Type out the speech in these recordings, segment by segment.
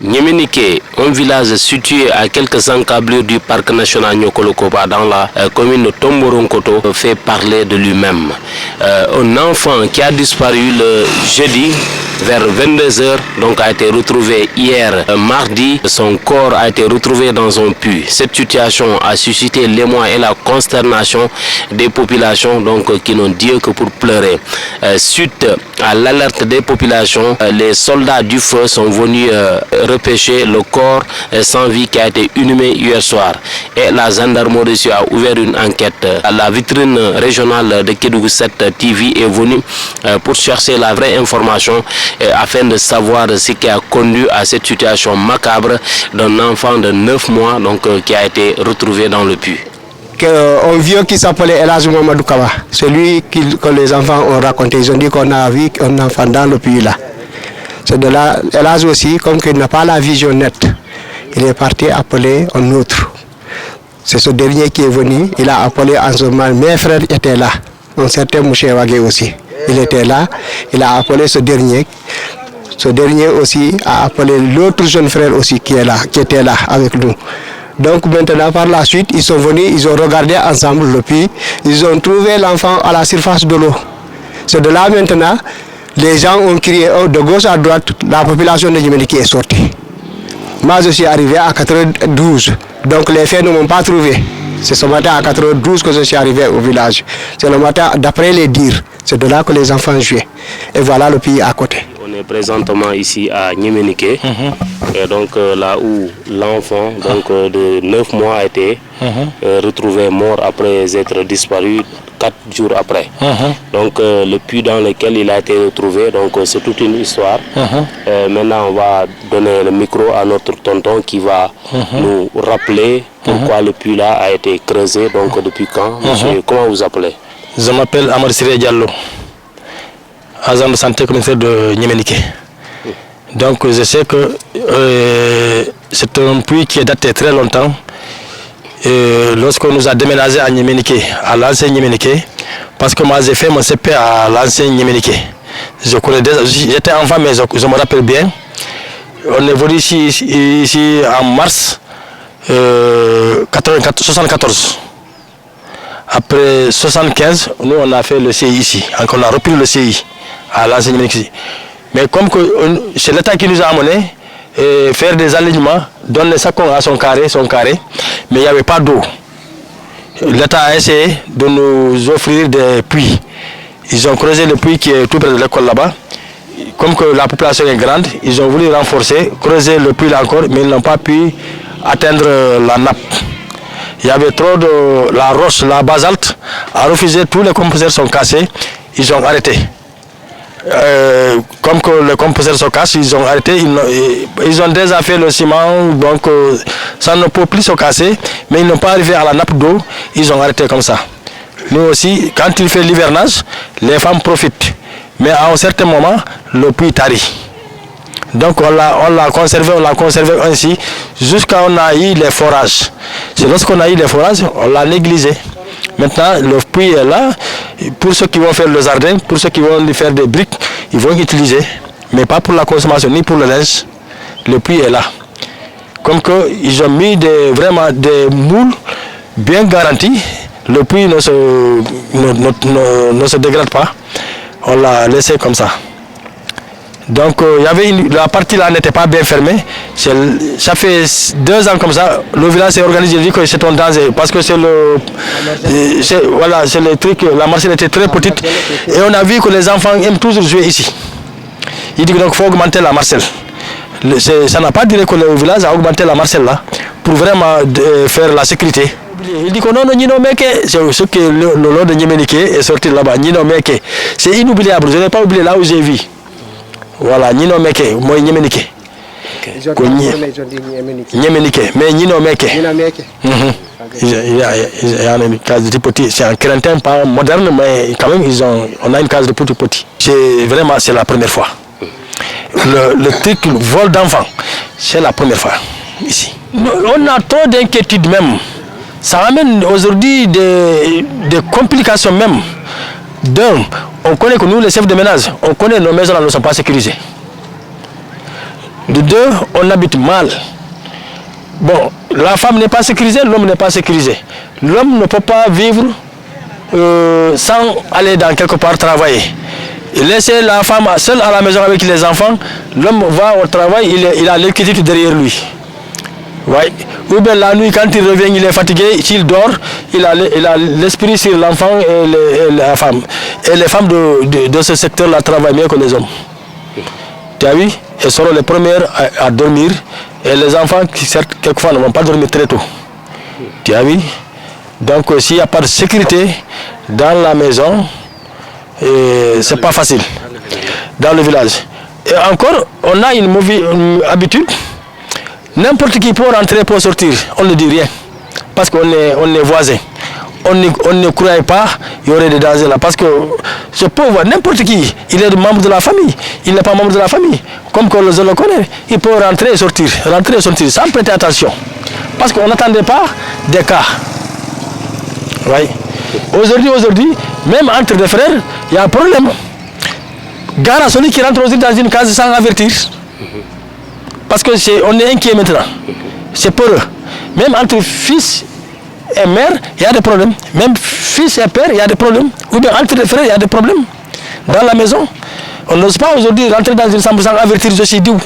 Nyemenike, un village situé à quelques encablures du parc national Nyokolokoba dans la commune de Tomboronkoto, fait parler de lui-même. Un enfant qui a disparu le jeudi vers 22h, donc a été retrouvé hier mardi. Son corps a été retrouvé dans un puits. Cette situation a suscité l'émoi et la consternation des populations donc, qui n'ont Dieu que pour pleurer. Suite à l'alerte des populations, les soldats du feu sont venus repêcher le corps sans vie qui a été inhumé hier soir. Et la gendarmerie a ouvert une enquête. La vitrine régionale de Kédougou 7 TV est venue pour chercher la vraie information afin de savoir ce qui a conduit à cette situation macabre d'un enfant de 9 mois donc, qui a été retrouvé dans le puits. Un vieux qui s'appelait Elhadji Mamadou Kawa, celui que les enfants ont raconté. Ils ont dit qu'on a vu un enfant dans le puits là. C'est de là, Elhadji aussi, comme qu'il n'a pas la vision nette, il est parti appeler un autre. C'est ce dernier qui est venu, il a appelé en ce moment, mes frères étaient là, un certain Mouché Wagé aussi. Il était là, il a appelé ce dernier. Ce dernier aussi a appelé l'autre jeune frère aussi qui est là, qui était là avec nous. Donc maintenant par la suite, ils sont venus, ils ont regardé ensemble le puits, ils ont trouvé l'enfant à la surface de l'eau. C'est de là maintenant, les gens ont crié de gauche à droite, la population de Nyemenike est sortie. Moi je suis arrivé à 4h12, donc les faits ne m'ont pas trouvé. C'est ce matin à 4h12 que je suis arrivé au village. C'est le matin d'après les dires, c'est de là que les enfants jouaient. Et voilà le pays à côté. On est présentement ici à Nyemenike, et donc là où l'enfant de 9 mois a été retrouvé mort après être disparu 4 jours après. Donc le puits dans lequel il a été retrouvé, donc c'est toute une histoire. Maintenant on va donner le micro à notre tonton qui va nous rappeler pourquoi le puits là a été creusé, donc depuis quand. Monsieur, comment vous appelez? Je m'appelle Amar Siré Diallo, agent de santé communautaire de Nyemenike. Donc je sais que c'est un puits qui est daté très longtemps. Lorsqu'on nous a déménagé à Nyemenike, à l'ancien Nyemenike, parce que moi j'ai fait mon CP à l'ancien Nyemenike. Je connais déjà, j'étais enfant mais je me rappelle bien. On est venu ici en mars 74. Après 75, nous on a fait le CI ici, on a repris le CI à l'ancien Nyemenike. Mais comme c'est l'État qui nous a amenés, faire des alignements, donner ça à son carré, mais il n'y avait pas d'eau. L'État a essayé de nous offrir des puits. Ils ont creusé le puits qui est tout près de l'école là-bas. Comme que la population est grande, ils ont voulu renforcer, creuser le puits là encore, mais ils n'ont pas pu atteindre la nappe. Il y avait trop de la roche, la basalte a refusé, tous les compositeurs sont cassés, ils ont arrêté. Comme que les compositeurs se cassent, ils ont arrêté, ils ont déjà fait le ciment, donc ça ne peut plus se casser, mais ils n'ont pas arrivé à la nappe d'eau, ils ont arrêté comme ça. Nous aussi, quand il fait l'hivernage, les femmes profitent, mais à un certain moment, le puits tarit. Donc on l'a conservé ainsi, jusqu'à on a eu les forages. C'est lorsqu'on a eu les forages, on l'a négligé. Maintenant, le puits est là. Pour ceux qui vont faire le jardin, pour ceux qui vont faire des briques, ils vont utiliser. Mais pas pour la consommation, ni pour le linge. Le puits est là. Comme qu'ils ont mis vraiment des moules bien garantis. Le puits ne se dégrade pas. On l'a laissé comme ça. Donc la partie là n'était pas bien fermée. Ça fait 2 ans comme ça. Le village s'est organisé, dit que c'est un danger parce que c'est le truc. La Marcelle était très petite et on a vu que les enfants aiment toujours jouer ici. Il dit donc qu'il faut augmenter la Marcelle. Ça n'a pas duré que le village a augmenté la Marcelle là pour vraiment faire la sécurité. Il dit que non, Nino Meke, c'est ce que le lot de Nyemenike est sorti là-bas. Nino Meke, c'est inoubliable. Je n'ai pas oublié là où j'ai vu. Voilà, Nino Meke, moi Nyemenike. Nyemenike, mais Nino Meke. Il y a une case de petit, c'est un crétin pas moderne, mais quand même on a une case de petit. C'est la première fois. Le truc, le vol d'enfants, c'est la première fois ici. On a trop d'inquiétudes même. Ça amène aujourd'hui des complications même. On connaît que nous, les chefs de ménage, on connaît nos maisons là ne sont pas sécurisées. De deux, on habite mal. Bon, la femme n'est pas sécurisée, l'homme n'est pas sécurisé. L'homme ne peut pas vivre sans aller dans quelque part travailler. Laisser la femme seule à la maison avec les enfants, l'homme va au travail, il a l'inquiétude derrière lui. Ouais. Ou bien la nuit, quand il revient, il est fatigué, s'il dort, il a l'esprit sur l'enfant et la femme. Et les femmes de ce secteur-là travaillent mieux que les hommes. Tu as vu? Elles seront les premières à dormir. Et les enfants, certes, quelquefois, ne vont pas dormir très tôt. Tu as vu? Donc, s'il n'y a pas de sécurité dans la maison, c'est pas facile. Dans le village. Et encore, on a une mauvaise habitude. N'importe qui peut rentrer pour sortir, on ne dit rien. Parce qu'on est voisins. On ne croyait pas qu'il y aurait des dangers là. Parce que ce pauvre, n'importe qui, il est membre de la famille. Il n'est pas membre de la famille. Comme je le connais, il peut rentrer et sortir, sans prêter attention. Parce qu'on n'attendait pas des cas. Oui. Aujourd'hui, même entre des frères, il y a un problème. Gare à celui qui rentre aussi dans une case sans avertir. Parce qu'on est inquiet maintenant. C'est pour eux. Même entre fils et mère, il y a des problèmes. Même fils et père, il y a des problèmes. Ou bien entre les frères, il y a des problèmes. Dans la maison. On n'ose pas aujourd'hui rentrer dans une chambre sans avertir, je suis d'où.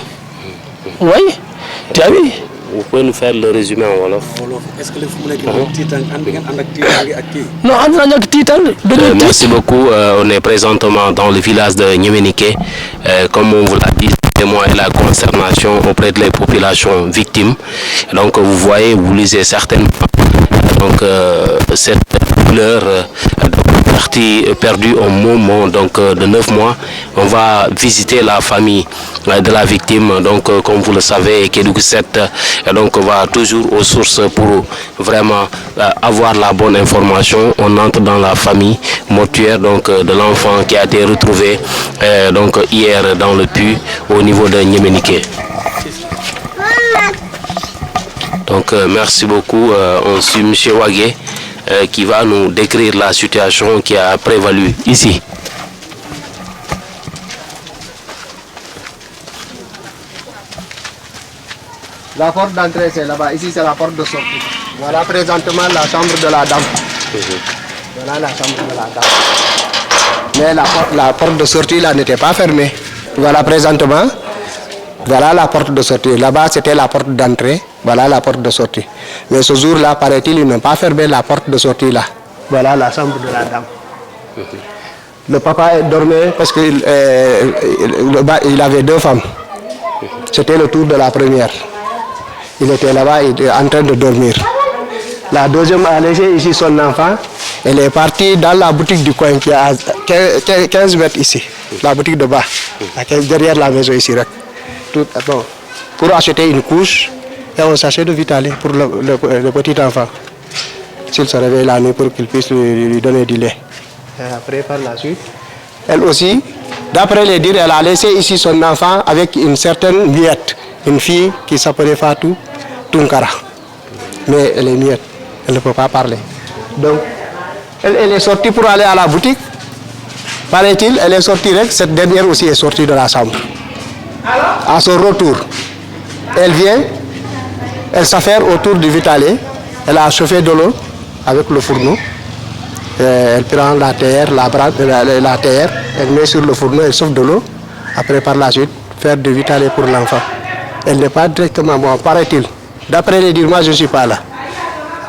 Oui, tu as vu? Vous pouvez nous faire le résumé en Wolof? Est-ce que Non, merci beaucoup. On est présentement dans le village de Nyéméniké. Comme on vous l'a dit, témoin et la consternation auprès des populations victimes. Donc vous voyez, vous lisez certainement cette couleur partie perdue au moment de 9 mois. On va visiter la famille de la victime. Donc comme vous le savez, Kédougou 7 donc va toujours aux sources pour vraiment avoir la bonne information. On entre dans la famille mortuaire de l'enfant qui a été retrouvé hier dans le puits au niveau de Nyéméniké. Donc merci beaucoup. On suit M. Wagé qui va nous décrire la situation qui a prévalu ici. La porte d'entrée c'est là-bas, ici c'est la porte de sortie. Voilà présentement la chambre de la dame. Voilà la chambre de la dame. Mais la porte de sortie là n'était pas fermée. Voilà présentement, voilà la porte de sortie. Là-bas c'était la porte d'entrée, voilà la porte de sortie. Mais ce jour-là, paraît-il, ils n'ont pas fermé la porte de sortie là. Voilà la chambre de la dame. Le papa dormait parce qu'il avait 2 femmes. C'était le tour de la première. Il était là-bas, il était en train de dormir. La deuxième a laissé ici son enfant. Elle est partie dans la boutique du coin qui est à 15 mètres ici. La boutique de bas, derrière la maison ici. Pour acheter une couche et un sachet de Vitali pour le petit enfant. S'il se réveille la nuit pour qu'il puisse lui donner du lait. Et après, par la suite, elle aussi, d'après les dires, elle a laissé ici son enfant avec une certaine muette. Une fille qui s'appelait Fatou Tunkara. Mais elle est muette, elle ne peut pas parler. Donc, elle est sortie pour aller à la boutique. Paraît-il, elle est sortie, cette dernière aussi est sortie de la chambre. À son retour, elle vient, elle s'affaire autour du Vitali. Elle a chauffé de l'eau avec le fourneau. Elle prend la terre, la terre, elle met sur le fourneau, elle chauffe de l'eau. Après, par la suite, faire du Vitali pour l'enfant. Elle n'est pas directement bon, paraît-il. D'après les dires, moi je ne suis pas là.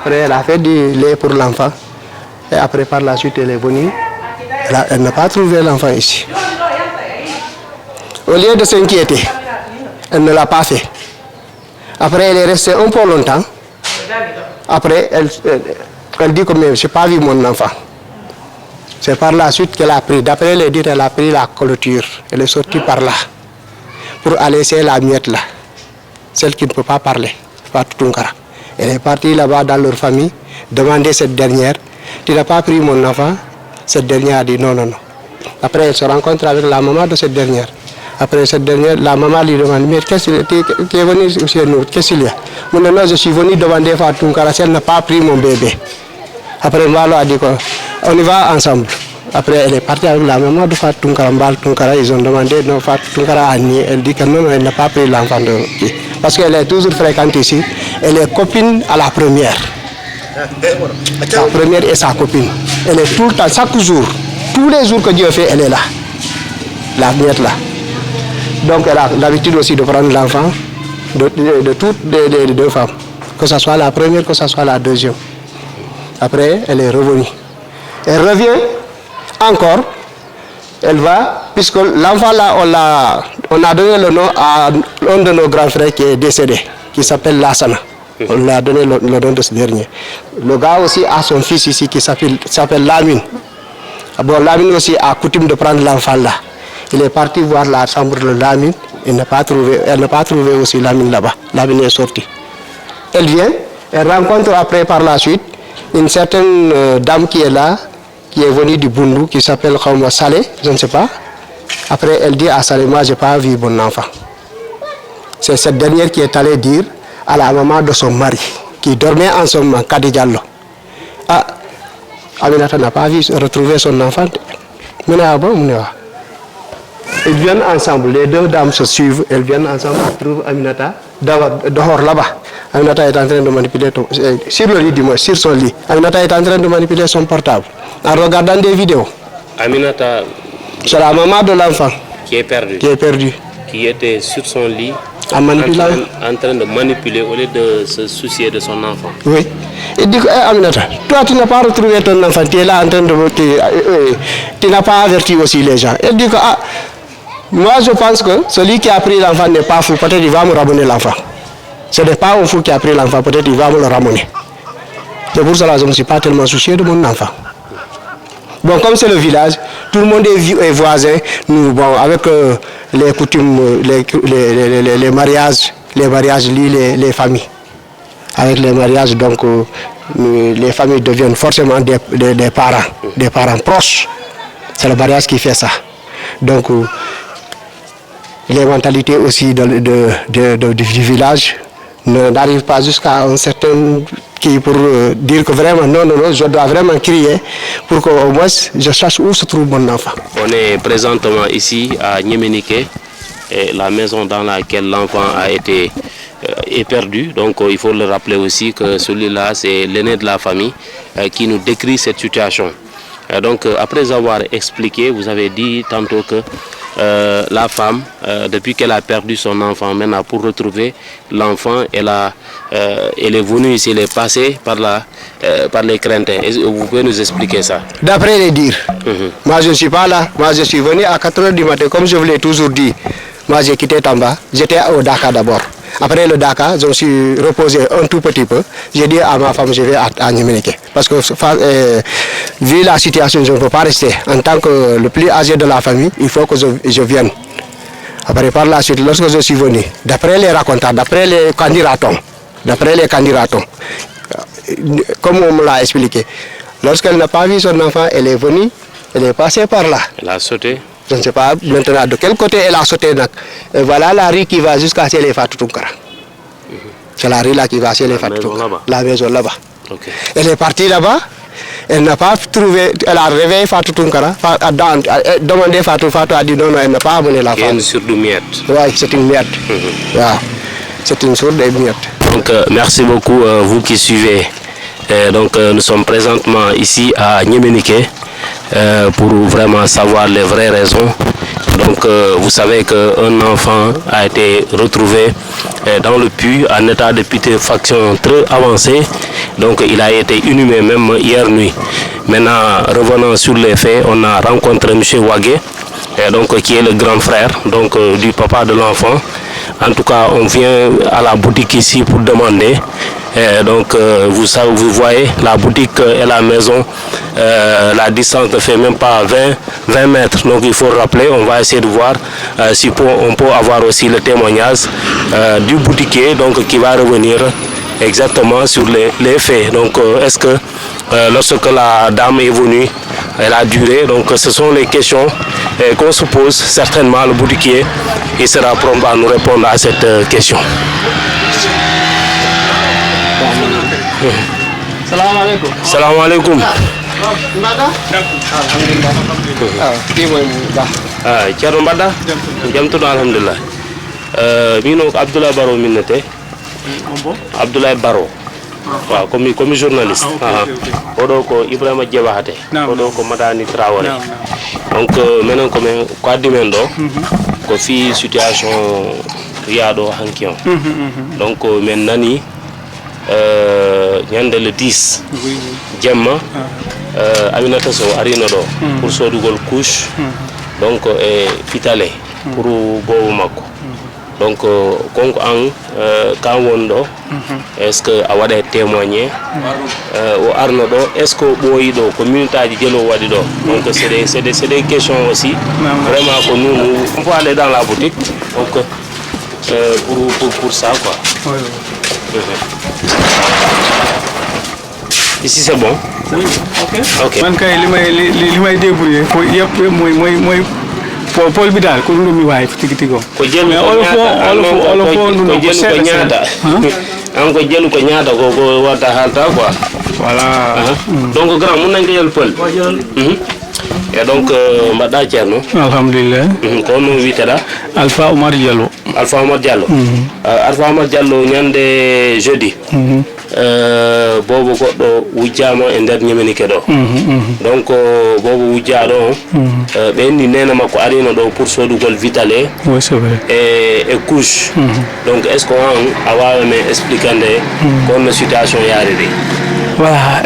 Après, elle a fait du lait pour l'enfant. Et après, par la suite, elle est venue. Elle n'a pas trouvé l'enfant ici. Au lieu de s'inquiéter, elle ne l'a pas fait. Après, elle est restée un peu longtemps. Après, elle dit que je n'ai pas vu mon enfant. C'est par la suite qu'elle a pris. D'après les dires, elle a pris la clôture. Elle est sortie par là pour aller laisser la miette là. Celle qui ne peut pas parler. Fatou Tunkara. Elle est partie là-bas dans leur famille, demander cette dernière. Tu n'as pas pris mon enfant? Cette dernière a dit non. Après, elle se rencontre avec la maman de cette dernière. Après cette dernière, la maman lui demande, mais qu'est-ce que tu es venu chez nous? Qu'est-ce qu'il y a? Mon nom, je suis venu demander Fatou Tunkara si elle n'a pas pris mon bébé. Après, Malo a dit quoi? On y va ensemble. Après, elle est partie avec la maman de Fatou Tunkara, Mbal Tunkara. Ils ont demandé, non, Fatou Tunkara a nié. Elle dit que non, elle n'a pas pris l'enfant de qui. Parce qu'elle est toujours fréquente ici. Elle est copine à la première. La première est sa copine. Elle est tout le temps, chaque jour, tous les jours que Dieu fait, elle est là. La miette là. Donc elle a l'habitude aussi de prendre l'enfant de toutes les deux femmes. Que ce soit la première, que ce soit la deuxième. Après, elle est revenue. Elle revient encore. Elle va, puisque l'enfant là, on a donné le nom à un de nos grands frères qui est décédé, qui s'appelle Lassana. On lui a donné le nom de ce dernier. Le gars aussi a son fils ici qui s'appelle Lamine. Bon, Lamine aussi a coutume de prendre l'enfant là. Il est parti voir la chambre de Lamine. Elle n'a pas trouvé aussi Lamine là-bas. Lamine est sorti. Elle vient, elle rencontre après par la suite une certaine dame qui est là, qui est venue du Bundu, qui s'appelle Salé, je ne sais pas. Après, elle dit à Salé, moi, je n'ai pas vu mon enfant. C'est cette dernière qui est allée dire à la maman de son mari, qui dormait en ce moment, Kadi Diallo. Ah, Aminata n'a pas vu retrouver son enfant. Ils viennent ensemble, les deux dames se suivent, elles viennent ensemble, elles trouvent Aminata dehors là-bas. Aminata est en train de manipuler, sur le lit du moins, sur son lit. Aminata est en train de manipuler son portable en regardant des vidéos. Aminata, c'est la maman de l'enfant qui est perdue. Qui était sur son lit en train de manipuler au lieu de se soucier de son enfant. Oui. Il dit, Aminata, toi tu n'as pas retrouvé ton enfant, tu es là en train de... Tu n'as pas averti aussi les gens. Elle dit que, moi je pense que celui qui a pris l'enfant n'est pas fou, peut-être il va me ramener l'enfant. Ce n'est pas un fou qui a pris l'enfant, peut-être il va me le ramener. C'est pour cela que je ne me suis pas tellement soucié de mon enfant. Bon, comme c'est le village, tout le monde est voisin. Nous, bon, avec les coutumes, les mariages lient les familles. Avec les mariages, donc, les familles deviennent forcément des parents proches. C'est le mariage qui fait ça. Donc, les mentalités aussi du village n'arrivent pas jusqu'à un certain qui pour dire que vraiment non, je dois vraiment crier pour qu'au moins je sache où se trouve mon enfant. On est présentement ici à Nyemenike, la maison dans laquelle l'enfant a été perdu. Donc il faut le rappeler aussi que celui-là c'est l'aîné de la famille qui nous décrit cette situation. Donc après avoir expliqué, vous avez dit tantôt que la femme, depuis qu'elle a perdu son enfant, maintenant pour retrouver l'enfant, elle est venue ici, elle est passée par les craintes. Vous pouvez nous expliquer ça? D'après les dires, moi je ne suis pas là, moi je suis venu à 4 h du matin, comme je vous l'ai toujours dit. Moi j'ai quitté Tamba, j'étais au Dakar d'abord. Après le Dakar, je me suis reposé un tout petit peu. J'ai dit à ma femme, je vais à Nyemenike. Parce que vu la situation, je ne peux pas rester. En tant que le plus âgé de la famille, il faut que je vienne. Après, par la suite, lorsque je suis venu, d'après les racontants, d'après les candidats, comme on me l'a expliqué, lorsqu'elle n'a pas vu son enfant, elle est venue, elle est passée par là. Elle a sauté. Je ne sais pas maintenant de quel côté elle a sauté. Et voilà la rue qui va jusqu'à chez Fatou Tunkara. C'est la rue là qui va chez Fatou Tunkara. La maison là-bas. Okay. Elle est partie là-bas. Elle n'a pas trouvé. Elle a réveillé Fatou Tunkara. Demandé Fatou a dit non, elle n'a pas amené la femme. C'est une sourde miette. Oui, c'est une miette. C'est une sourde miette. Donc merci beaucoup vous qui suivez. Donc nous sommes présentement ici à Nyemenike. Pour vraiment savoir les vraies raisons. Donc vous savez qu'un enfant a été retrouvé dans le puits en état de putréfaction très avancé. Donc il a été inhumé même hier nuit. Maintenant, revenant sur les faits, on a rencontré M. Wagé, qui est le grand frère du papa de l'enfant. En tout cas, on vient à la boutique ici pour demander. Vous voyez, la boutique et la maison, la distance ne fait même pas 20 mètres. Donc il faut rappeler, on va essayer de voir si on peut avoir aussi le témoignage du boutiquier qui va revenir exactement sur les faits. Donc est-ce que lorsque la dame est venue, elle a duré? Donc ce sont les questions qu'on se pose. Certainement le boutiquier il sera prompt à nous répondre à cette question. Salam alaikum. Salam alaikum. Thierno Mbada jam tuɗo alhamdulillah min o ko Abdoulaye Baro minnete Abdoulaye Baro waaw comme journaliste oɗo ko Ibrahima Diabahate oɗo ko Madani Traoré donc minen komin ko addi men ɗo ko fi situation yaɗo hanki on donc min nani ñande le 10 jemma Aminata Sow arino ɗo pour sodugol couche donc e fitale pour bobo makko donc konko an kan won ɗo est ce que a waɗa témoigné o arno ɗo est ce que ɓooyi ɗo ko minute aji jelo waɗi ɗo donc c'est des questions aussi vraiment que nous on peut aller dans la boutique donc pour ça quoi. Ici c'est bon. Oui, ok. Man kay limay débrouiller ko yépp moy Paul bi dal ko ndu mi way tigi tigo. Ko jelu ko ñaata. Am ko jelu ko ñaata ko wata halta quoi. Voilà. Donc grand mun nañ ko jël pël. Et donc mbaɗɗa ceerno alhamdulillah ko no witeɗa Alpha Omar Diallo Alpha Omar Diallo ñande jeudi bobo goɗɗo wujjama e nder ñemenike ɗo donc bobo wujja ɗo ɓe indi nena makko arino ɗo pour sodugol vitale e couche donc est ce que on a wawi men expliquande kono situation yaari ɗi voilà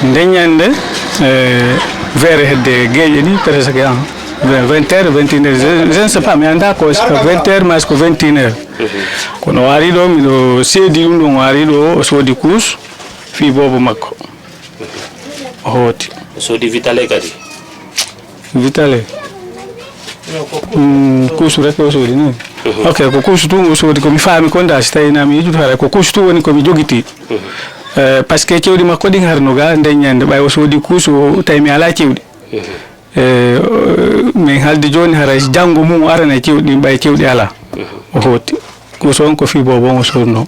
ndeñande vers hedde geeƴe ni presque 20h 21h je ne sais pas mais anda ko 20h mais ko 21h kono wari ɗo miɗo seedi ɗum ɗon wari ɗo o soodi couche fi bobo makko o hooti soodi vitale kadi vitale couche rek o soodi ni ok ko couche tu o soodi komi faami kon da si tawi nami yijude hara ko couche tu woni komi jogiti parce que cewɗi makko ɗin harno ga ndeññande ɓay o soodi couche o tawi mi ala cewɗi min halde joni hara janggo mum o arana cewɗi ɓay cewɗi ala o hooti couche on ko fi bobo on o soodno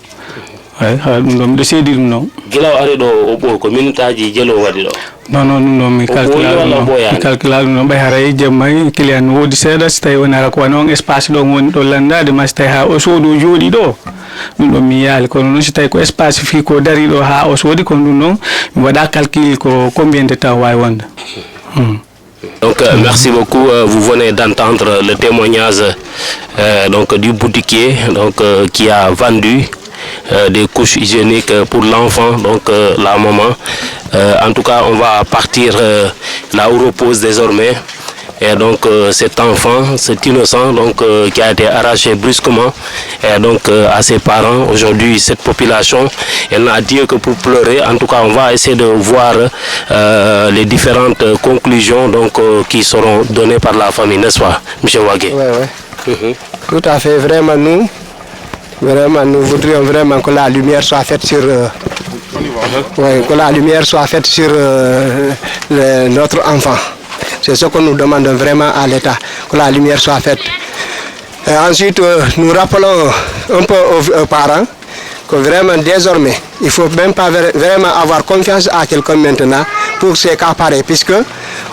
ay ha ɗum ɗo miɗo seedi ɗum noon gila o ari ɗo o ɓooy ko minute aji jelo waɗi ɗo non ɗum ɗon mi calcula ɗum ɗon ɓay haray jemma client no woodi seeɗa so tawi woni hara ko woni on espace ɗon woni ɗo landade ma so tawi ha o soodi o jooɗi ɗo ɗum ɗon mi yaali kono noon so tawi ko espace fi ko dari ɗo ha o soodi kono ɗum ɗon mi waɗa calcul ko combien de temps wawi wonde. Donc merci beaucoup. Vous venez d'entendre le témoignage donc du boutiquier donc qui a vendu des couches hygiéniques pour l'enfant, donc la maman. En tout cas, on va partir là où repose désormais. Et donc cet enfant, cet innocent donc qui a été arraché brusquement et donc à ses parents. Aujourd'hui, cette population, elle n'a Dieu que pour pleurer. En tout cas, on va essayer de voir les différentes conclusions donc qui seront données par la famille, n'est-ce pas, M. Wagué? Oui. Tout à fait. Vraiment, nous voudrions vraiment que la lumière soit faite sur que la lumière soit faite sur notre enfant. C'est ce que nous demandons vraiment à l'État, que la lumière soit faite. Et ensuite, nous rappelons un peu aux parents que vraiment désormais, il ne faut même pas vraiment avoir confiance à quelqu'un maintenant pour ces cas pareils, puisque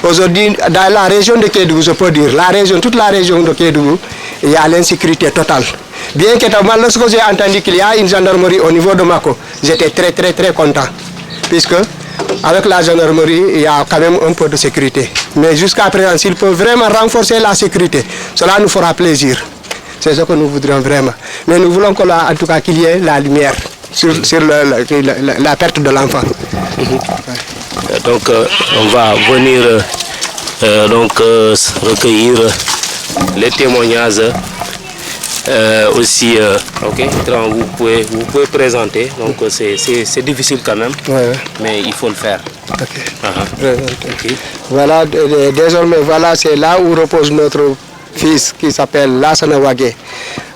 aujourd'hui, dans la région de Kédougou, je peux dire, toute la région de Kédougou, il y a l'insécurité totale. Bien que lorsque j'ai entendu qu'il y a une gendarmerie au niveau de Mako, j'étais très content, puisque avec la gendarmerie, il y a quand même un peu de sécurité. Mais jusqu'à présent, s'il peut vraiment renforcer la sécurité, cela nous fera plaisir. C'est ce que nous voudrions vraiment. Mais nous voulons que en tout cas qu'il y ait la lumière sur la perte de l'enfant. Donc on va venir recueillir les témoignages. Aussi, ok, vous pouvez présenter, donc c'est difficile quand même, mais il faut le faire. Okay. Voilà, désormais, voilà, c'est là où repose notre fils qui s'appelle Lassana Wagué,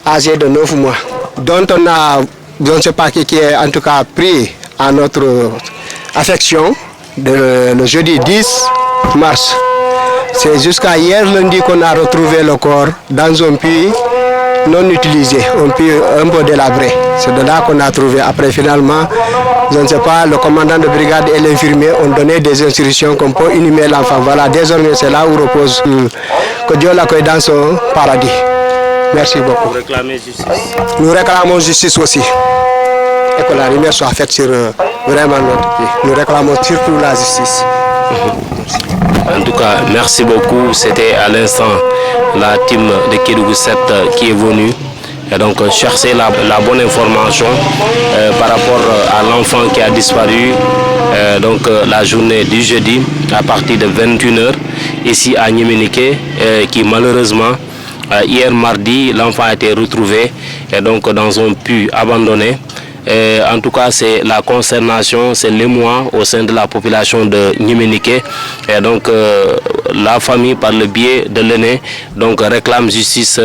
âgé de 9 mois, dont on a, je ne sais pas qui est en tout cas pris à notre affection le jeudi 10 mars. C'est jusqu'à hier lundi qu'on a retrouvé le corps dans un puits non utilisé, un peu délabré. C'est de là qu'on a trouvé. Après, finalement, je ne sais pas, le commandant de brigade et l'infirmier ont donné des instructions qu'on peut inhumer l'enfant. Voilà, désormais c'est là où repose que Dieu l'accueille dans son paradis. Merci beaucoup. Vous réclamez justice? Nous réclamons justice aussi. Et que la lumière soit faite sur vraiment notre pays. Nous réclamons surtout la justice. En tout cas, merci beaucoup. C'était à l'instant la team de Kédougou 7 qui est venue et donc chercher la bonne information par rapport à l'enfant qui a disparu la journée du jeudi à partir de 21h ici à Niéméniké, qui malheureusement hier mardi l'enfant a été retrouvé et donc dans un puits abandonné. En tout cas, c'est la consternation, c'est l'émoi au sein de la population de Niéméniké. Et donc, la famille, par le biais de l'aîné, réclame justice.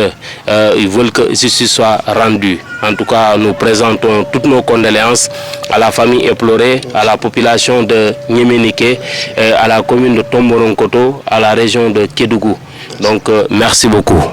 Ils veulent que justice soit rendue. En tout cas, nous présentons toutes nos condoléances à la famille éplorée, à la population de Niéméniké, à la commune de Tomboronkoto, à la région de Kédougou. Donc, merci beaucoup.